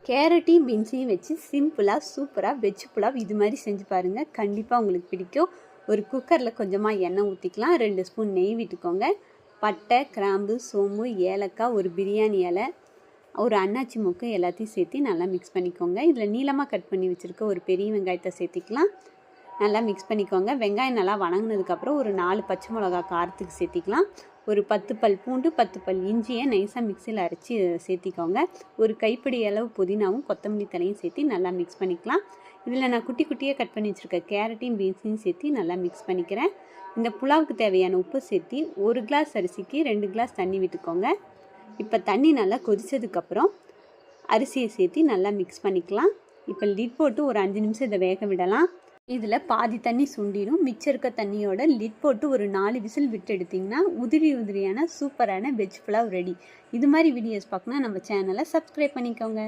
கேரட்டையும் பீன்ஸையும் வச்சு சிம்பிளாக சூப்பராக வெஜ் புலாவ் இது மாதிரி செஞ்சு பாருங்கள். கண்டிப்பாக உங்களுக்கு பிடிக்கும். ஒரு குக்கரில் கொஞ்சமாக எண்ணெய் ஊற்றிக்கலாம். 2 ஸ்பூன் நெய் விட்டுக்கோங்க. பட்டை, கிராம்பு, சோம்பு, ஏலக்காய், ஒரு பிரியாணி இலை, ஒரு அன்னாச்சி மூக்கு எல்லாத்தையும் சேர்த்து நல்லா மிக்ஸ் பண்ணிக்கோங்க. இதில் நீளமாக கட் பண்ணி வச்சுருக்க ஒரு பெரிய வெங்காயத்தை சேர்த்திக்கலாம். நல்லா மிக்ஸ் பண்ணிக்கோங்க. வெங்காயம் நல்லா வணங்கினதுக்கப்புறம் ஒரு 4 பச்சை மிளகா காரத்துக்கு சேர்த்திக்கலாம். ஒரு 10 பல் பூண்டு, 10 பல் இஞ்சியை நைஸாக மிக்சியில் அரைச்சி சேர்த்திக்கோங்க. ஒரு கைப்பிடி அளவு புதினாவும் கொத்தமல்லி தலையும் சேர்த்து நல்லா மிக்ஸ் பண்ணிக்கலாம். இதில் நான் குட்டி குட்டியாக கட் பண்ணி வச்சுருக்க கேரட்டையும் பீன்ஸையும் சேர்த்து நல்லா மிக்ஸ் பண்ணிக்கிறேன். இந்த புலாவுக்கு தேவையான உப்பு சேர்த்து 1 கிளாஸ் அரிசிக்கு 2 கிளாஸ் தண்ணி விட்டுக்கோங்க. இப்போ தண்ணி நல்லா கொதித்ததுக்கப்புறம் அரிசியை சேர்த்து நல்லா மிக்ஸ் பண்ணிக்கலாம். இப்போ லிட் போட்டு ஒரு 5 நிமிஷம் இதை வேக விடலாம். இதில் பாதி தண்ணி சுண்டிடும். மிச்சம் இருக்க தண்ணியோட லிட் போட்டு ஒரு 4 விசில் விட்டு எடுத்திங்கன்னா உதிரியான சூப்பரான வெஜ் புலாவ் ரெடி. இது மாதிரி வீடியோஸ் பார்க்கணுன்னா நம்ம சேனலை சப்ஸ்கிரைப் பண்ணிக்கோங்க.